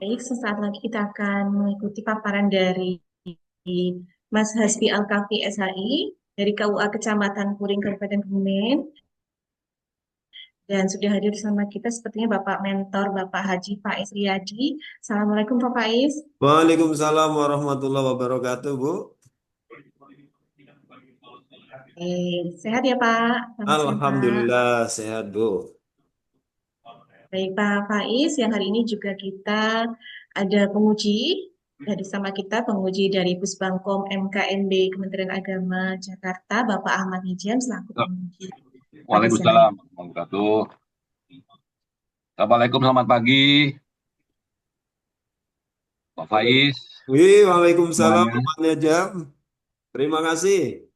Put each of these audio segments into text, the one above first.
Baik, sesaat lagi kita akan mengikuti paparan dari Mas Hasbi Al-Kafi SHI dari KUA Kecamatan Puring Kabupaten Kebumen, dan sudah hadir bersama kita sepertinya Bapak Mentor Bapak Haji Faiz Riyadi. Assalamualaikum Pak Faiz. Waalaikumsalam warahmatullahi wabarakatuh, Bu. Sehat ya Pak? Selamat siang Pak. Alhamdulillah sehat, Bu. Baik Pak Faiz, yang hari ini juga kita ada penguji. Dari sama kita penguji dari Pusbangkom MKMB Kementerian Agama Jakarta, Bapak Ahmad Hijam selaku penguji pada siang hari. Waalaikumsalam warahmatullahi wabarakatuh. Assalamualaikum, selamat pagi, Pak Faiz. Waalaikumsalam, Semuanya. Pak Najam. Terima kasih.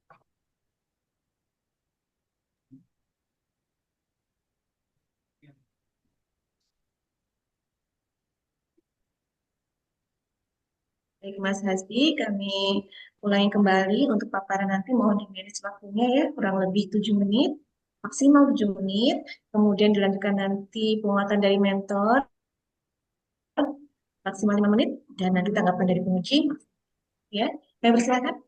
Baik Mas Hasbi, kami ulangi kembali untuk paparan nanti mohon di-manage waktunya ya, kurang lebih 7 menit, maksimal 7 menit, kemudian dilanjutkan nanti penguatan dari mentor, maksimal 5 menit, dan nanti tanggapan dari penguji, ya. Saya persilakan.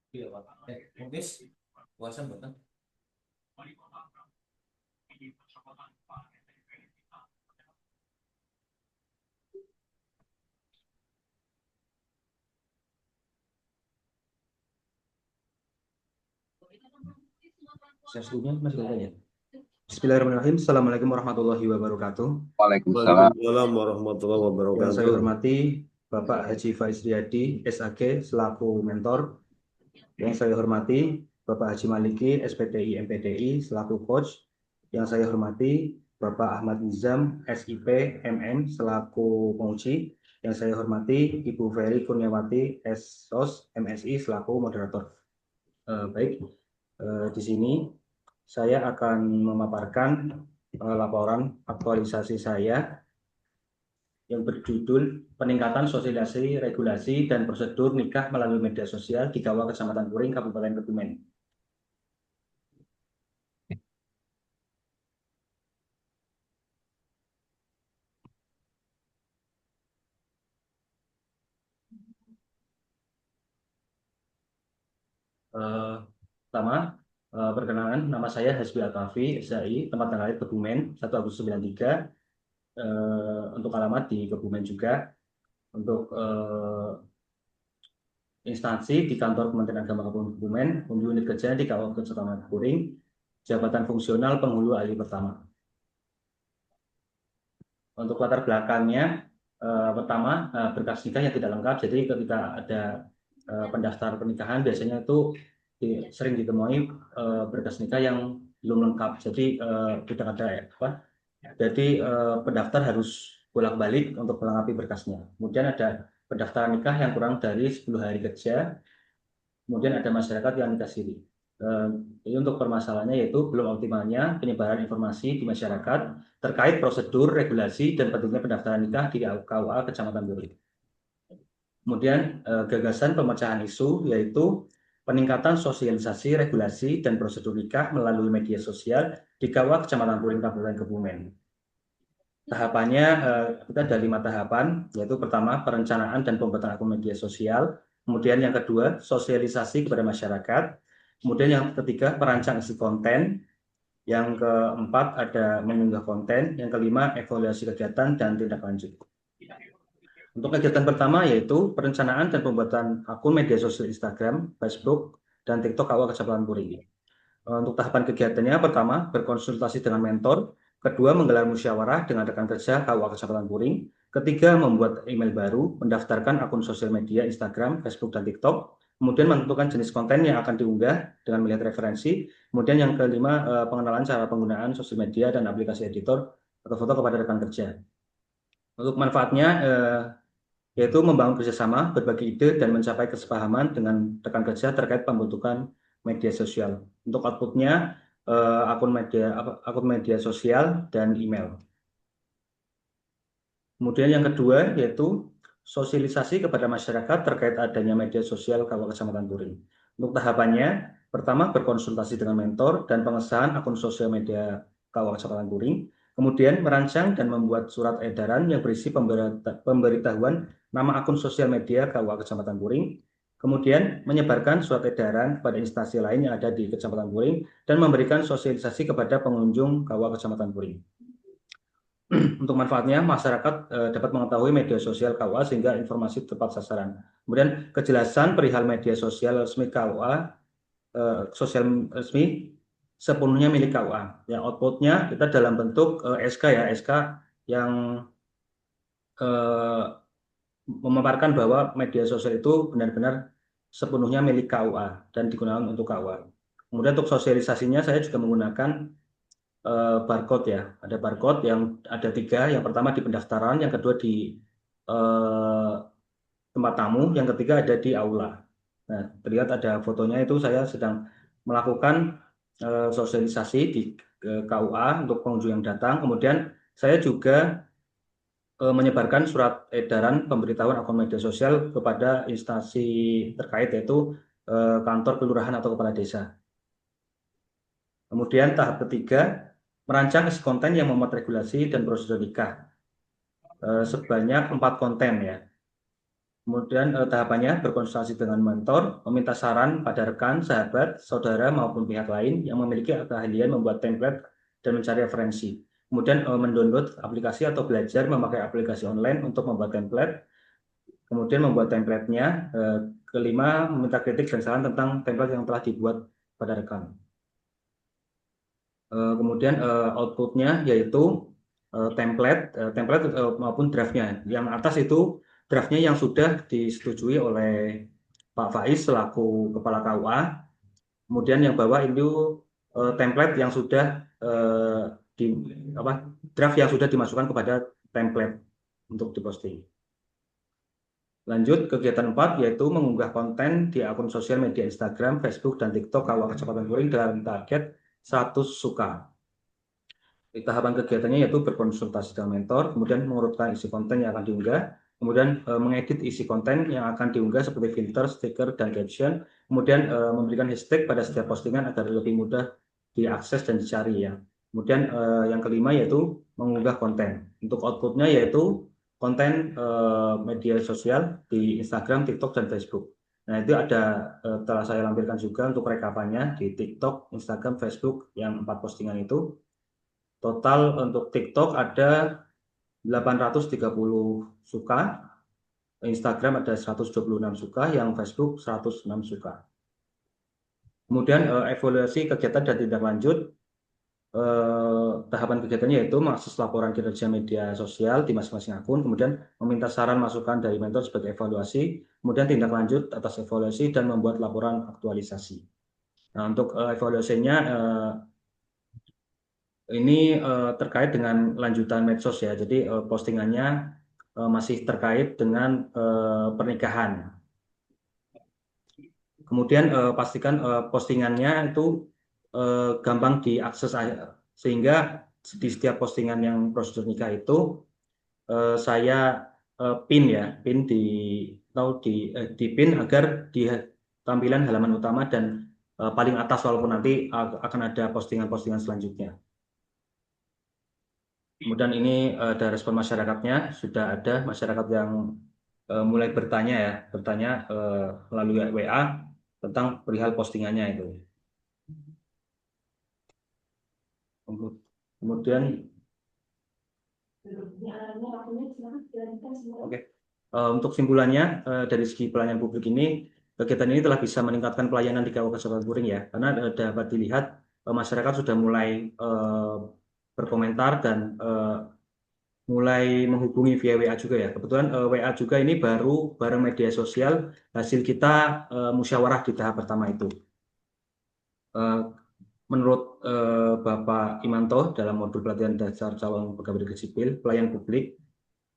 Iya, Pak. Mungkin puasa buatan. Saya sebelumnya masih ada ya. Bismillahirrahmanirrahim. Assalamualaikum warahmatullahi wabarakatuh. Waalaikumsalam. Waalaikumsalam warahmatullahi Yang saya wabarakatuh. hormati Bapak Haji Faiz Riyadi, SAG, selaku mentor. Yang saya hormati Bapak Haji Maliki, SPDI, MPDI, selaku coach. Yang saya hormati Bapak Ahmad Nizam, SIP, MM, selaku penguji. Yang saya hormati Ibu Ferry Kurniawati, SOS, MSI, selaku moderator. Baik, di sini saya akan memaparkan laporan aktualisasi saya yang berjudul Peningkatan Sosialisasi, Regulasi, dan Prosedur Nikah Melalui Media Sosial di KUA Kecamatan Puring, Kabupaten Kebumen. Pertama, perkenalan, nama saya Hasbi Al-Kafi, SHI, tempat tanggal lahir Kebumen, 1 Agustus 93, untuk alamat di Kebumen juga, untuk instansi di kantor Kementerian Agama Kabupaten Kebumen, untuk unit kerja di KUA Kecamatan Puring, jabatan fungsional penghulu ahli pertama. Untuk latar belakangnya, pertama berkas nikah yang tidak lengkap. Jadi ketika ada pendaftar pernikahan biasanya itu sering ditemui berkas nikah yang belum lengkap. Jadi tidak ada apa. Jadi pendaftar harus bolak-balik untuk melengkapi berkasnya. Kemudian ada pendaftaran nikah yang kurang dari 10 hari kerja. Kemudian ada masyarakat yang nikah siri. Jadi untuk permasalahannya yaitu belum optimalnya penyebaran informasi di masyarakat terkait prosedur, regulasi, dan pentingnya pendaftaran nikah di KUA Kecamatan Puring. Kemudian gagasan pemecahan isu yaitu peningkatan sosialisasi, regulasi, dan prosedur nikah melalui media sosial di KUA Kecamatan Puring, Kabupaten Kebumen. Tahapannya kita ada 5 tahapan, yaitu pertama perencanaan dan pembuatan akun media sosial, kemudian yang kedua sosialisasi kepada masyarakat, kemudian yang ketiga perancang isi konten, yang keempat ada mengunggah konten, yang kelima evaluasi kegiatan dan tindak lanjut. Untuk kegiatan pertama yaitu perencanaan dan pembuatan akun media sosial Instagram, Facebook, dan TikTok KUA Kecamatan Puring. Untuk tahapan kegiatannya, pertama berkonsultasi dengan mentor, kedua menggelar musyawarah dengan rekan kerja KUA Kecamatan Puring, ketiga membuat email baru, mendaftarkan akun sosial media Instagram, Facebook, dan TikTok, kemudian menentukan jenis konten yang akan diunggah dengan melihat referensi, Kemudian yang kelima, pengenalan cara penggunaan sosial media dan aplikasi editor atau foto kepada rekan kerja. Untuk manfaatnya, yaitu membangun kerjasama, berbagi ide, dan mencapai kesepahaman dengan rekan kerja terkait pembentukan media sosial. Untuk outputnya, akun media sosial dan email. Kemudian yang kedua yaitu sosialisasi kepada masyarakat terkait adanya media sosial KUA Kecamatan Turing. Untuk tahapannya, pertama berkonsultasi dengan mentor dan pengesahan akun sosial media KUA Kecamatan Turing. Kemudian merancang dan membuat surat edaran yang berisi pemberitahuan nama akun sosial media KUA Kecamatan Turing. Kemudian menyebarkan surat edaran pada instansi lain yang ada di Kecamatan Turing dan memberikan sosialisasi kepada pengunjung KUA Kecamatan Turing. Untuk manfaatnya, masyarakat dapat mengetahui media sosial KUA sehingga informasi tepat sasaran. Kemudian kejelasan perihal media sosial resmi KUA, sosial resmi sepenuhnya milik KUA. Yang outputnya kita dalam bentuk SK ya, SK yang memaparkan bahwa media sosial itu benar-benar sepenuhnya milik KUA dan digunakan untuk KUA. Kemudian untuk sosialisasinya saya juga menggunakan barcode ya, ada barcode yang ada 3, yang pertama di pendaftaran, yang kedua di tempat tamu, yang ketiga ada di aula. Nah, terlihat ada fotonya itu saya sedang melakukan sosialisasi di KUA untuk pengunjung yang datang. Kemudian saya juga menyebarkan surat edaran pemberitahuan akun media sosial kepada instansi terkait yaitu kantor kelurahan atau kepala desa. Kemudian tahap ketiga, merancang isi konten yang memuat regulasi dan prosedur nikah sebanyak 4 konten ya. Kemudian tahapannya berkonsultasi dengan mentor, meminta saran pada rekan, sahabat, saudara maupun pihak lain yang memiliki keahlian membuat template dan mencari referensi. Kemudian mendownload aplikasi atau belajar memakai aplikasi online untuk membuat template. Kemudian membuat template-nya. Kelima, meminta kritik dan saran tentang template yang telah dibuat pada rekan. Kemudian outputnya yaitu template maupun draftnya. Yang atas itu draftnya yang sudah disetujui oleh Pak Faiz selaku Kepala KUA. Kemudian yang bawah itu template yang sudah draft yang sudah dimasukkan kepada template untuk diposting. Lanjut kegiatan 4 yaitu mengunggah konten di akun sosial media Instagram, Facebook, dan TikTok KUA Kecamatan Turing dalam target 100 suka. Di tahapan kegiatannya yaitu berkonsultasi dengan mentor, kemudian mengurutkan isi konten yang akan diunggah, kemudian mengedit isi konten yang akan diunggah seperti filter, stiker, dan caption, kemudian memberikan hashtag pada setiap postingan agar lebih mudah diakses dan dicari ya. Kemudian yang kelima yaitu mengunggah konten. Untuk outputnya yaitu konten media sosial di Instagram, TikTok, dan Facebook. Nah itu ada telah saya lampirkan juga untuk rekapannya di TikTok, Instagram, Facebook yang 4 postingan itu. Total untuk TikTok ada 830 suka, Instagram ada 126 suka, yang Facebook 106 suka. Kemudian evaluasi kegiatan dan tindak lanjut. Tahapan kegiatannya yaitu mengakses laporan kinerja media sosial di masing-masing akun, kemudian meminta saran masukan dari mentor sebagai evaluasi, kemudian tindak lanjut atas evaluasi dan membuat laporan aktualisasi. Nah untuk evaluasinya ini terkait dengan lanjutan medsos ya, jadi postingannya masih terkait dengan pernikahan. Kemudian pastikan postingannya itu gampang diakses sehingga di setiap postingan yang prosedur nikah itu saya pin pin agar di tampilan halaman utama dan paling atas walaupun nanti akan ada postingan-postingan selanjutnya. Kemudian ini ada respon masyarakatnya, sudah ada masyarakat yang mulai bertanya melalui WA tentang perihal postingannya itu. Kemudian untuk simpulannya dari segi pelayanan publik ini, kegiatan ini telah bisa meningkatkan pelayanan di KUA Kecamatan Turing ya, karena dapat dilihat masyarakat sudah mulai berkomentar dan mulai menghubungi via WA juga ya. Kebetulan WA juga ini baru bareng media sosial hasil kita musyawarah di tahap pertama itu. menurut Bapak Imanto dalam modul pelatihan dasar calon pegawai negeri sipil pelayan publik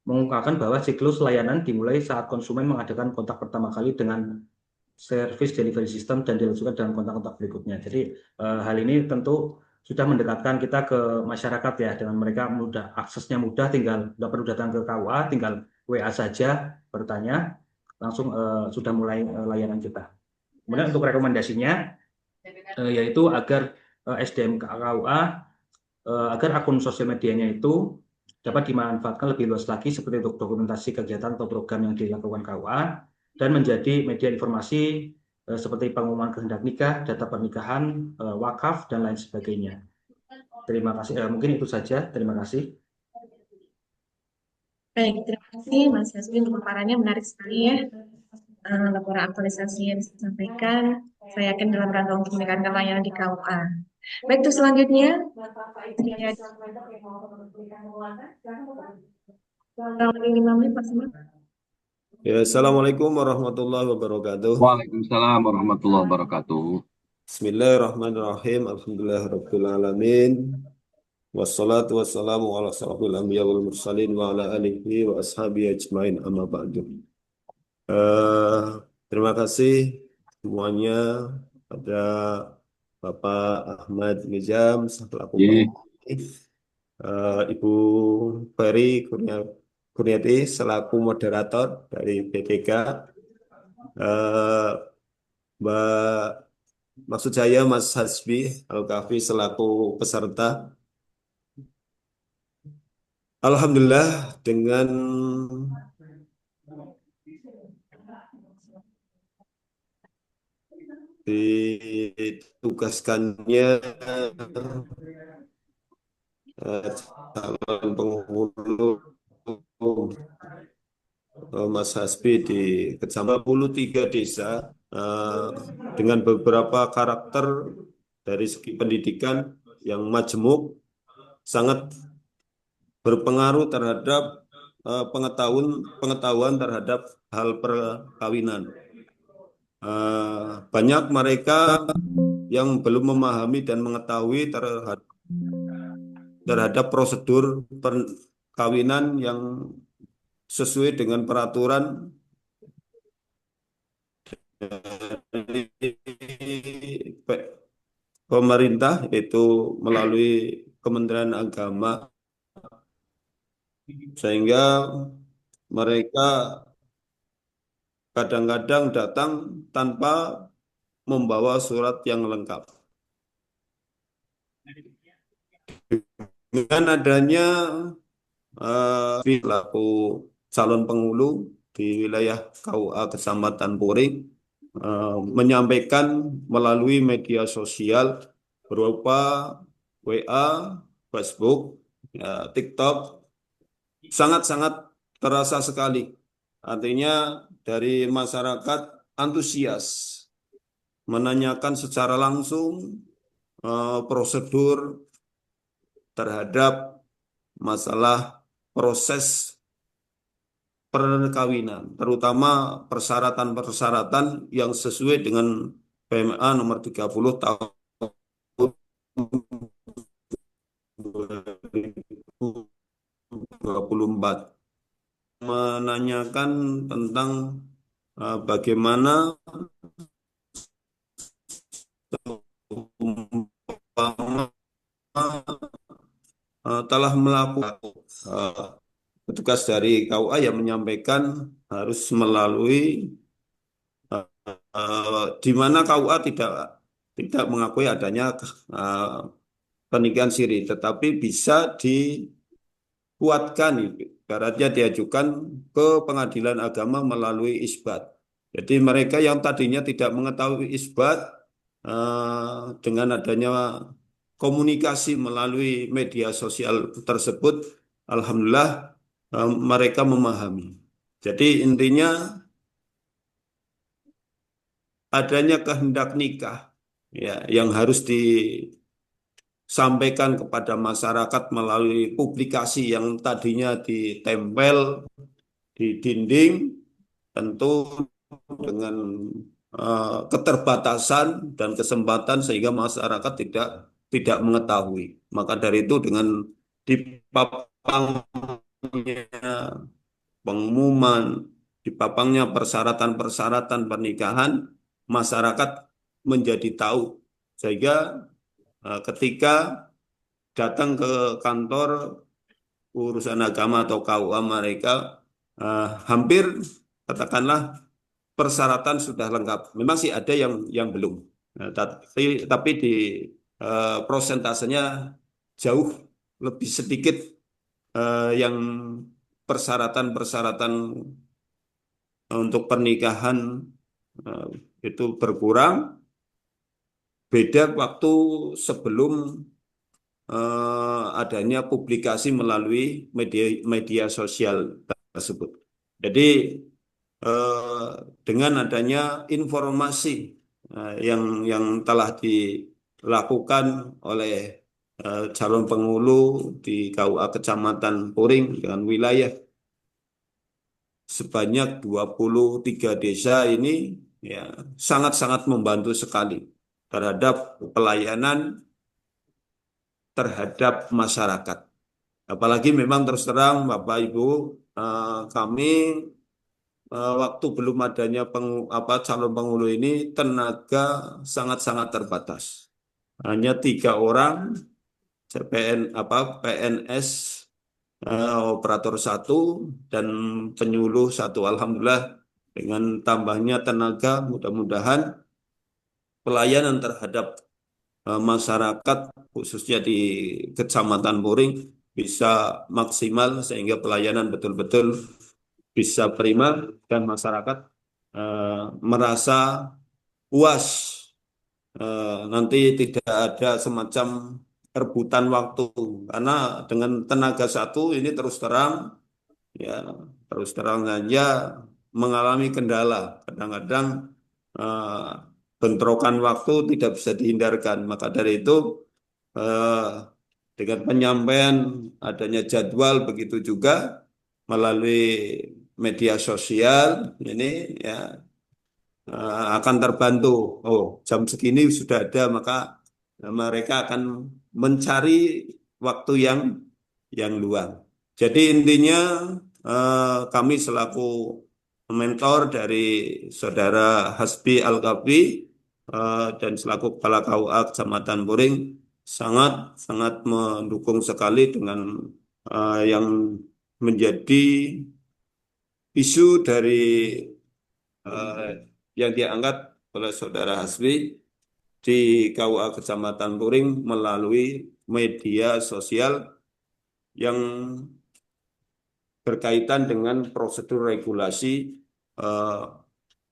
mengungkapkan bahwa siklus layanan dimulai saat konsumen mengadakan kontak pertama kali dengan service delivery system dan dilanjutkan dengan kontak-kontak berikutnya. Jadi hal ini tentu sudah mendekatkan kita ke masyarakat ya, dengan mereka mudah, aksesnya mudah, tinggal nggak perlu datang ke KUA, tinggal WA saja bertanya, langsung sudah mulai layanan kita. Kemudian untuk rekomendasinya yaitu agar SDM KUA agar akun sosial medianya itu dapat dimanfaatkan lebih luas lagi seperti untuk dokumentasi kegiatan atau program yang dilakukan KUA dan menjadi media informasi seperti pengumuman kehendak nikah, data pernikahan, wakaf dan lain sebagainya. Terima kasih. Mungkin itu saja. Terima kasih. Baik, terima kasih Mas Hasbi untuk paparannya menarik sekali ya. Laporan aktualisasi yang disampaikan, saya yakin dalam rangka untuk meningkatkan layanan di KUA. Baik, terus selanjutnya, Lima menit, Pak Sima. Ya, Assalamualaikum warahmatullahi wabarakatuh. Waalaikumsalam warahmatullahi wabarakatuh. Bismillahirrahmanirrahim. Alhamdulillahirabbil alamin. Wassalatu wassalamu ala asyrofil anbiya wal mursalin wa ala alihi wa ashabihi ajmain amma ba'du. Terima kasih semuanya pada Bapak Ahmad Nizam selaku Iya. Ibu Ferry Kurniati selaku moderator dari BPK, maksud saya Mas Hasbi Al-Kafi selaku peserta. Alhamdulillah dengan ditugaskannya calon penghulu Mas Hasbi di Kecamatan 23 desa dengan beberapa karakter dari segi pendidikan yang majemuk sangat berpengaruh terhadap pengetahuan terhadap hal perkawinan. Banyak mereka yang belum memahami dan mengetahui terhadap prosedur perkawinan yang sesuai dengan peraturan dari pemerintah, yaitu melalui Kementerian Agama, sehingga mereka kadang-kadang datang tanpa membawa surat yang lengkap. Dengan adanya selaku calon penghulu di wilayah KUA Kecamatan Puring menyampaikan melalui media sosial berupa WA, Facebook, TikTok, sangat-sangat terasa sekali. Artinya dari masyarakat antusias menanyakan secara langsung prosedur terhadap masalah proses perkawinan, terutama persyaratan-persyaratan yang sesuai dengan PMA nomor 30 tahun 2024, menanyakan tentang bagaimana telah melakukan petugas dari KUA yang menyampaikan harus melalui di mana KUA tidak mengakui adanya pernikahan siri, tetapi bisa dikuatkan, ibaratnya diajukan ke pengadilan agama melalui isbat. Jadi mereka yang tadinya tidak mengetahui isbat, dengan adanya komunikasi melalui media sosial tersebut, alhamdulillah mereka memahami. Jadi intinya adanya kehendak nikah ya yang harus disampaikan kepada masyarakat melalui publikasi yang tadinya ditempel di dinding, tentu dengan keterbatasan dan kesempatan sehingga masyarakat tidak mengetahui. Maka dari itu dengan dipapangnya pengumuman, dipapangnya persyaratan-persyaratan pernikahan, masyarakat menjadi tahu. Sehingga ketika datang ke kantor urusan agama atau KUA mereka, hampir katakanlah persyaratan sudah lengkap. Memang sih ada yang belum. Nah, tapi di prosentasenya jauh lebih sedikit yang persyaratan-persyaratan untuk pernikahan eh, itu berkurang. Beda waktu sebelum adanya publikasi melalui media media sosial tersebut. Jadi eh, dengan adanya informasi yang telah dilakukan oleh calon penghulu di KUA Kecamatan Puring dengan wilayah sebanyak 23 desa ini ya sangat-sangat membantu sekali terhadap pelayanan terhadap masyarakat. Apalagi memang terus terang Bapak Ibu, kami waktu belum adanya calon penghulu ini tenaga sangat-sangat terbatas. Hanya 3 orang PNS operator 1 dan penyuluh 1. Alhamdulillah dengan tambahnya tenaga mudah-mudahan pelayanan terhadap masyarakat khususnya di Kecamatan Puring bisa maksimal sehingga pelayanan betul-betul bisa prima dan masyarakat merasa puas. Nanti tidak ada semacam rebutan waktu karena dengan tenaga 1 ini ya terus terang saja mengalami kendala. Kadang-kadang eh, bentrokan waktu tidak bisa dihindarkan. Maka dari itu eh, dengan penyampaian adanya jadwal begitu juga melalui media sosial ini ya akan terbantu. Oh, jam segini sudah ada, maka mereka akan mencari waktu yang luang. Jadi intinya kami selaku mentor dari Saudara Hasbi Al-Kafi dan selaku Kepala KUA Kecamatan Puring sangat sangat mendukung sekali dengan yang menjadi isu dari eh, yang diangkat oleh Saudara Hasbi di KUA Kecamatan Puring melalui media sosial yang berkaitan dengan prosedur regulasi eh,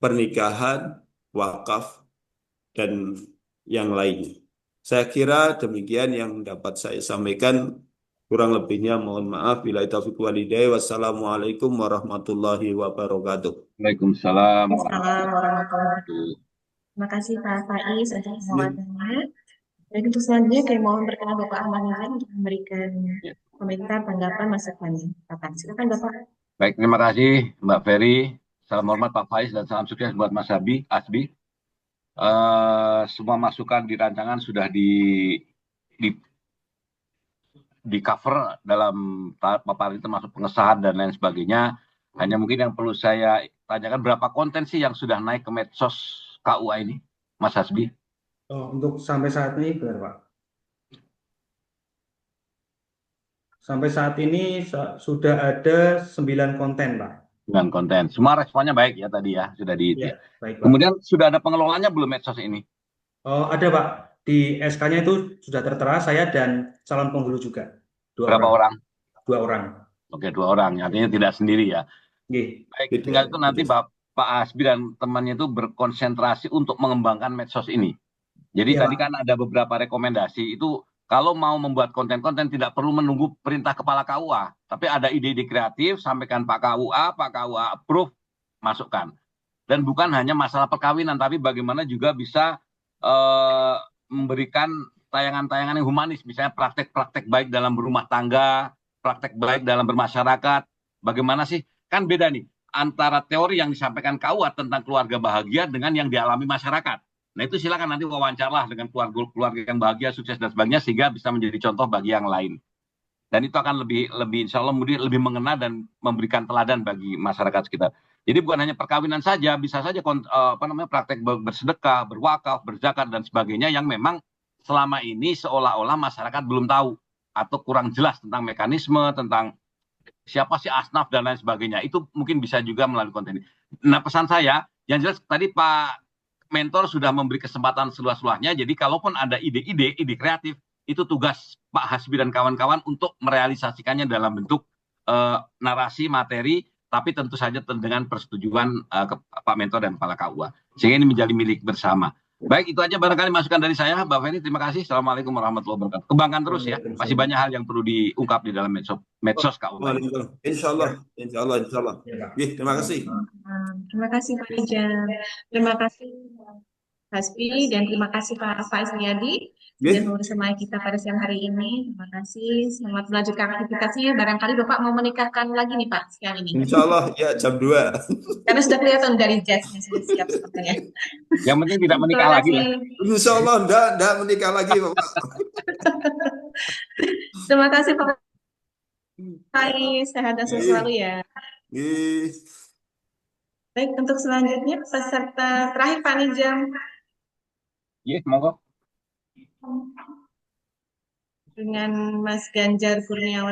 pernikahan, wakaf, dan yang lainnya. Saya kira demikian yang dapat saya sampaikan. Kurang lebihnya mohon maaf. Bila taufiq walhidayah. Wassalamualaikum warahmatullahi wabarakatuh. Waalaikumsalam Assalamualaikum warahmatullahi wabarakatuh. warahmatullahi Terima kasih Pak Faiz untuk penjelasannya. Dan untuk selanjutnya kami mohon berkenan Bapak Ahmad Nizam untuk memberikan wabarakatuh. komentar, tanggapan, masukannya. Bapak, silakan Bapak. Baik, terima kasih Mbak Ferry. Salam hormat Pak Faiz dan salam sukses buat Mas Asbi. Semua masukan di rancangan sudah di, di cover dalam tahap paparan termasuk pengesahan dan lain sebagainya. Hanya mungkin yang perlu saya tanyakan berapa konten sih yang sudah naik ke medsos KUA ini, Mas Hasbi? Oh, untuk sampai saat ini benar Pak. Sampai saat ini sudah ada 9 konten Pak. Dengan konten. Semua responnya baik ya tadi ya, sudah Ya, baik Pak. Kemudian sudah ada pengelolanya belum medsos ini? Oh, ada Pak. Di SK-nya itu sudah tertera saya dan calon penghulu juga. Berapa orang? 2 orang. Oke, 2 orang. Artinya tidak sendiri ya. Baik, tinggal itu nanti Pak Hasbi dan temannya itu berkonsentrasi untuk mengembangkan medsos ini. Jadi Iya, tadi Pak. kan ada beberapa rekomendasi itu kalau mau membuat konten-konten tidak perlu menunggu perintah kepala KUA, tapi ada ide-ide kreatif, sampaikan Pak KUA approve, masukkan. Dan bukan hanya masalah perkawinan, tapi bagaimana juga bisa memberikan tayangan-tayangan yang humanis, misalnya praktek-praktek baik dalam berumah tangga, praktek baik dalam bermasyarakat. Bagaimana sih? Kan beda nih. antara teori yang disampaikan KUA tentang keluarga bahagia dengan yang dialami masyarakat. Nah itu silakan nanti wawancarlah dengan keluarga yang bahagia, sukses dan sebagainya sehingga bisa menjadi contoh bagi yang lain. Dan itu akan lebih insya Allah lebih mengena dan memberikan teladan bagi masyarakat sekitar. Jadi bukan hanya perkawinan saja, bisa saja praktek bersedekah, berwakaf, berzakat dan sebagainya yang memang selama ini seolah-olah masyarakat belum tahu atau kurang jelas tentang mekanisme, tentang siapa sih asnaf dan lain sebagainya. Itu mungkin bisa juga melalui konten ini. Nah pesan saya, yang jelas tadi Pak Mentor sudah memberi kesempatan seluas-luasnya. Jadi kalaupun ada ide kreatif, itu tugas Pak Hasbi dan kawan-kawan untuk merealisasikannya dalam bentuk narasi, materi, tapi tentu saja dengan persetujuan Pak Mentor dan Kepala KUA. Sehingga ini menjadi milik bersama. Baik, itu aja barangkali masukan dari saya. Mbak Feni, terima kasih. Assalamualaikum warahmatullahi wabarakatuh. Kembangkan terus ya. Masih banyak hal yang perlu diungkap di dalam medsos KUA. Insya Allah. Terima kasih. Terima kasih Pak Ijam. Terima kasih Pak Hasbi dan terima kasih Pak Faiz Riyadi sudah bersama kita pada siang hari ini. Terima kasih. Selamat melanjutkan aktivitasnya. Barangkali Bapak mau menikahkan lagi nih Pak siang ini. Insya Allah ya jam 2. Karena sudah kelihatan dari jasnya sudah siap sepertinya. Yang penting tidak menikah lagi. Insya Allah enggak menikah lagi Bapak. Terima kasih Pak Faiz. Sehat dan selalu ya. Baik, untuk selanjutnya peserta terakhir Pak Nijam. Iya, monggo. Dengan Mas Ganjar Kurniawan.